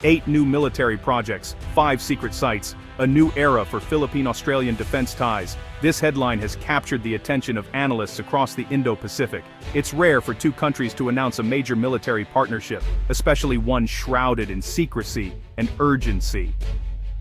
8 new military projects, 5 secret sites, a new era for Philippine-Australian defense ties. This headline has captured the attention of analysts across the Indo-Pacific. It's rare for two countries to announce a major military partnership, especially one shrouded in secrecy and urgency.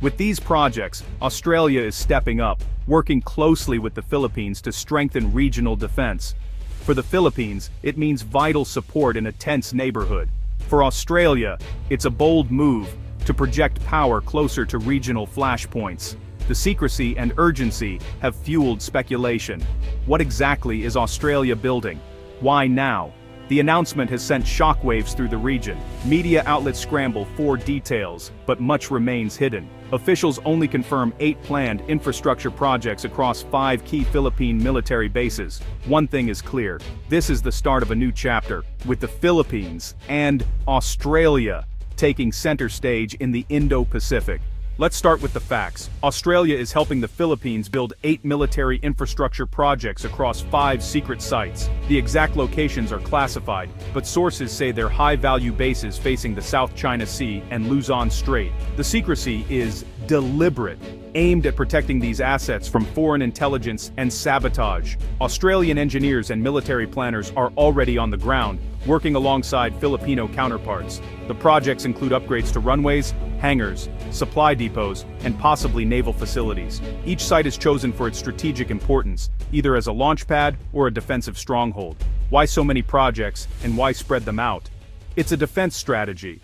With these projects, Australia is stepping up, working closely with the Philippines to strengthen regional defense. For the Philippines, it means vital support in a tense neighborhood. For Australia, it's a bold move to project power closer to regional flashpoints. The secrecy and urgency have fueled speculation. What exactly is Australia building? Why now? The announcement has sent shockwaves through the region. Media outlets scramble for details, but much remains hidden. Officials only confirm 8 planned infrastructure projects across 5 key Philippine military bases. One thing is clear: this is the start of a new chapter, with the Philippines and Australia taking center stage in the Indo-Pacific. Let's start with the facts. Australia is helping the Philippines build 8 military infrastructure projects across 5 secret sites. The exact locations are classified, but sources say they're high-value bases facing the South China Sea and Luzon Strait. The secrecy is deliberate, aimed at protecting these assets from foreign intelligence and sabotage. Australian engineers and military planners are already on the ground, working alongside Filipino counterparts. The projects include upgrades to runways, hangars, supply depots, and possibly naval facilities. Each site is chosen for its strategic importance, either as a launch pad or a defensive stronghold. Why so many projects, and why spread them out? It's a defense strategy.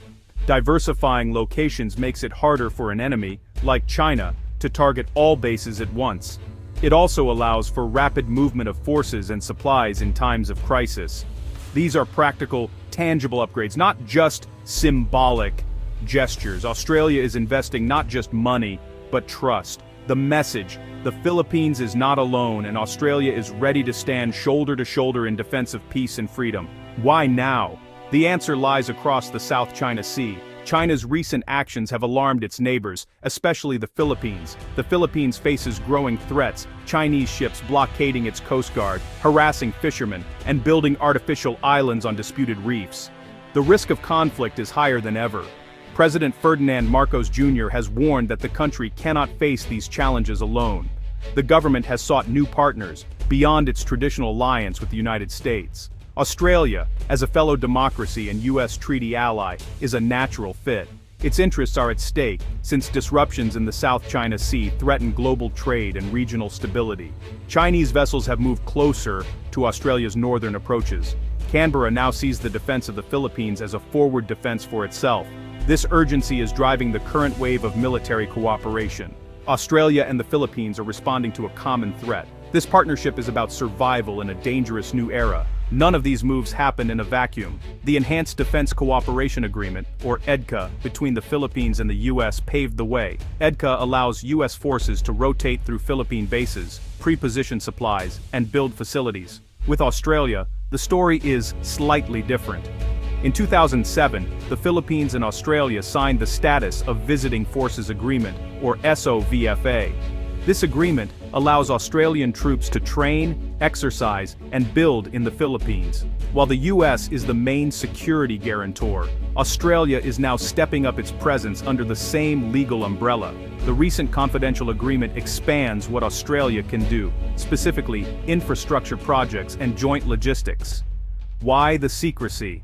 Diversifying locations makes it harder for an enemy, like China, to target all bases at once. It also allows for rapid movement of forces and supplies in times of crisis. These are practical, tangible upgrades, not just symbolic gestures. Australia is investing not just money, but trust. The message: the Philippines is not alone, and Australia is ready to stand shoulder to shoulder in defense of peace and freedom. Why now? The answer lies across the South China Sea. China's recent actions have alarmed its neighbors, especially the Philippines. The Philippines faces growing threats: Chinese ships blockading its coast guard, harassing fishermen, and building artificial islands on disputed reefs. The risk of conflict is higher than ever. President Ferdinand Marcos Jr. has warned that the country cannot face these challenges alone. The government has sought new partners, beyond its traditional alliance with the United States. Australia, as a fellow democracy and U.S. treaty ally, is a natural fit. Its interests are at stake, since disruptions in the South China Sea threaten global trade and regional stability. Chinese vessels have moved closer to Australia's northern approaches. Canberra now sees the defense of the Philippines as a forward defense for itself. This urgency is driving the current wave of military cooperation. Australia and the Philippines are responding to a common threat. This partnership is about survival in a dangerous new era. None of these moves happen in a vacuum. The Enhanced Defense Cooperation Agreement, or EDCA, between the Philippines and the U.S. paved the way. EDCA allows U.S. forces to rotate through Philippine bases, pre-position supplies, and build facilities. With Australia, the story is slightly different. In 2007, the Philippines and Australia signed the Status of Visiting Forces Agreement, or SOVFA. This agreement allows Australian troops to train, exercise, and build in the Philippines. While the U.S. is the main security guarantor, Australia is now stepping up its presence under the same legal umbrella. The recent confidential agreement expands what Australia can do, specifically infrastructure projects and joint logistics. Why the secrecy?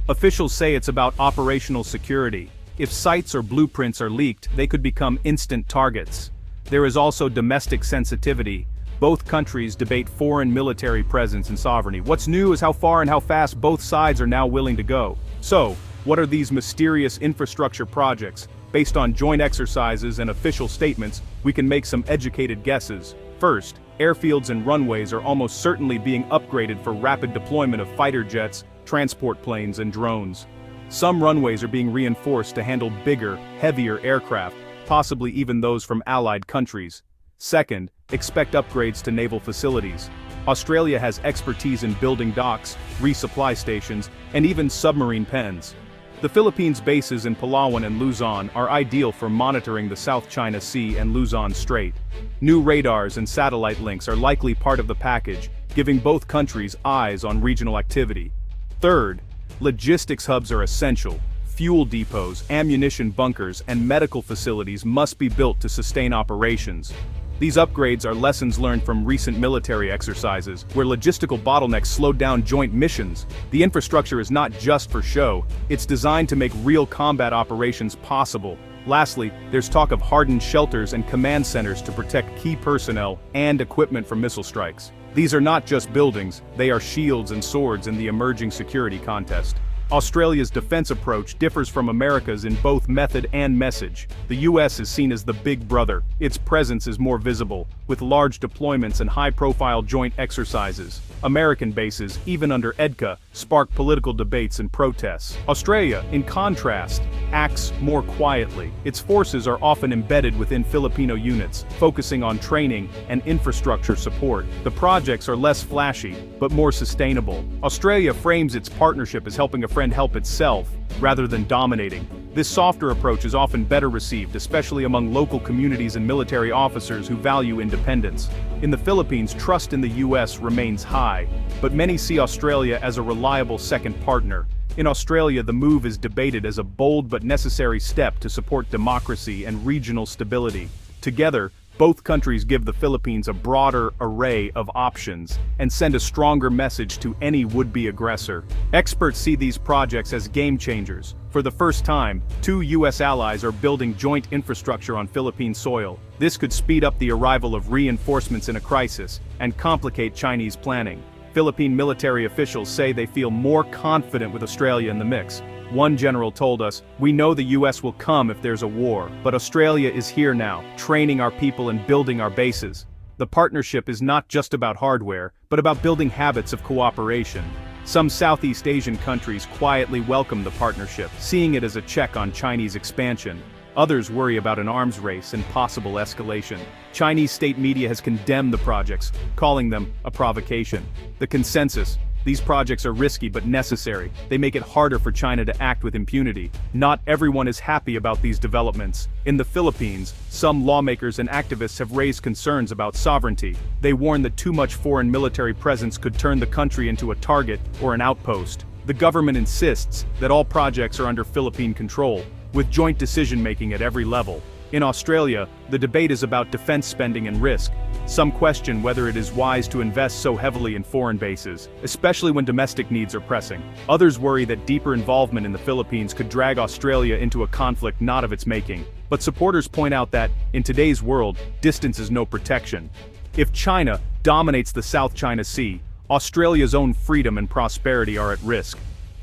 Officials say it's about operational security. If sites or blueprints are leaked, they could become instant targets. There is also domestic sensitivity. Both countries debate foreign military presence and sovereignty. What's new is how far and how fast both sides are now willing to go. So, what are these mysterious infrastructure projects? Based on joint exercises and official statements, we can make some educated guesses. First, airfields and runways are almost certainly being upgraded for rapid deployment of fighter jets, transport planes, and drones. Some runways are being reinforced to handle bigger, heavier aircraft, possibly even those from allied countries. Second, expect upgrades to naval facilities. Australia has expertise in building docks, resupply stations, and even submarine pens. The Philippines' bases in Palawan and Luzon are ideal for monitoring the South China Sea and Luzon Strait. New radars and satellite links are likely part of the package, giving both countries eyes on regional activity. Third, logistics hubs are essential. Fuel depots, ammunition bunkers, and medical facilities must be built to sustain operations. These upgrades are lessons learned from recent military exercises, where logistical bottlenecks slowed down joint missions. The infrastructure is not just for show, it's designed to make real combat operations possible. Lastly, there's talk of hardened shelters and command centers to protect key personnel and equipment from missile strikes. These are not just buildings, they are shields and swords in the emerging security contest. Australia's defense approach differs from America's in both method and message. The US is seen as the big brother. Its presence is more visible, with large deployments and high-profile joint exercises. American bases, even under EDCA, spark political debates and protests. Australia, in contrast, acts more quietly. Its forces are often embedded within Filipino units, focusing on training and infrastructure support. The projects are less flashy, but more sustainable. Australia frames its partnership as helping a friend help itself, rather than dominating. This softer approach is often better received, especially among local communities and military officers who value independence. In the Philippines, trust in the US remains high, but many see Australia as a reliable second partner. In Australia, the move is debated as a bold but necessary step to support democracy and regional stability. Together, both countries give the Philippines a broader array of options and send a stronger message to any would-be aggressor. Experts see these projects as game changers. For the first time, two US allies are building joint infrastructure on Philippine soil. This could speed up the arrival of reinforcements in a crisis and complicate Chinese planning. Philippine military officials say they feel more confident with Australia in the mix. One general told us, "We know the US will come if there's a war, but Australia is here now, training our people and building our bases." The partnership is not just about hardware, but about building habits of cooperation. Some Southeast Asian countries quietly welcome the partnership, seeing it as a check on Chinese expansion. Others worry about an arms race and possible escalation. Chinese state media has condemned the projects, calling them a provocation. The consensus: these projects are risky but necessary. They make it harder for China to act with impunity. Not everyone is happy about these developments. In the Philippines, some lawmakers and activists have raised concerns about sovereignty. They warn that too much foreign military presence could turn the country into a target or an outpost. The government insists that all projects are under Philippine control, with joint decision-making at every level. In Australia, the debate is about defense spending and risk. Some question whether it is wise to invest so heavily in foreign bases, especially when domestic needs are pressing. Others worry that deeper involvement in the Philippines could drag Australia into a conflict not of its making. But supporters point out that, in today's world, distance is no protection. If China dominates the South China Sea, Australia's own freedom and prosperity are at risk.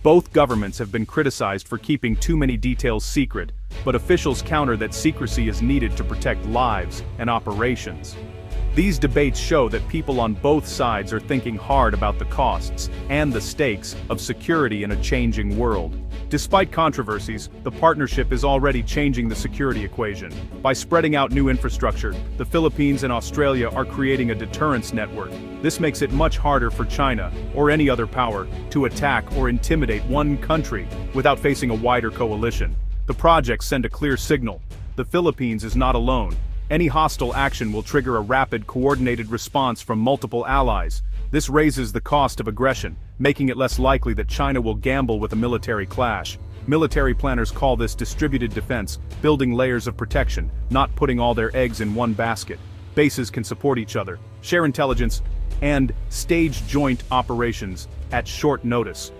Both governments have been criticized for keeping too many details secret, but officials counter that secrecy is needed to protect lives and operations. These debates show that people on both sides are thinking hard about the costs and the stakes of security in a changing world. Despite controversies, the partnership is already changing the security equation. By spreading out new infrastructure, the Philippines and Australia are creating a deterrence network. This makes it much harder for China, or any other power, to attack or intimidate one country without facing a wider coalition. The projects send a clear signal: the Philippines is not alone. Any hostile action will trigger a rapid, coordinated response from multiple allies. This raises the cost of aggression, making it less likely that China will gamble with a military clash. Military planners call this distributed defense, building layers of protection, not putting all their eggs in one basket. Bases can support each other, share intelligence, and stage joint operations at short notice.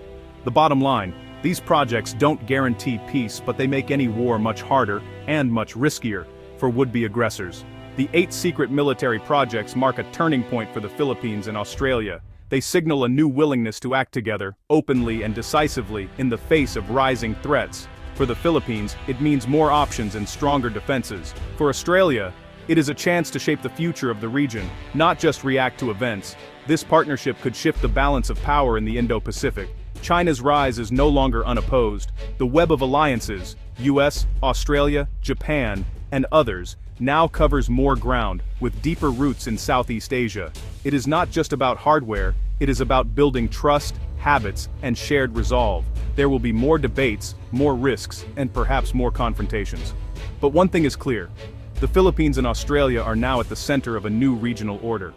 The bottom line: these projects don't guarantee peace, but they make any war much harder and much riskier for would-be aggressors. The 8 secret military projects mark a turning point for the Philippines and Australia. They signal a new willingness to act together, openly and decisively, in the face of rising threats. For the Philippines, it means more options and stronger defenses. For Australia, it is a chance to shape the future of the region, not just react to events. This partnership could shift the balance of power in the Indo-Pacific. China's rise is no longer unopposed. The web of alliances, US, Australia, Japan, and others, now covers more ground, with deeper roots in Southeast Asia. It is not just about hardware, it is about building trust, habits, and shared resolve. There will be more debates, more risks, and perhaps more confrontations. But one thing is clear: the Philippines and Australia are now at the center of a new regional order.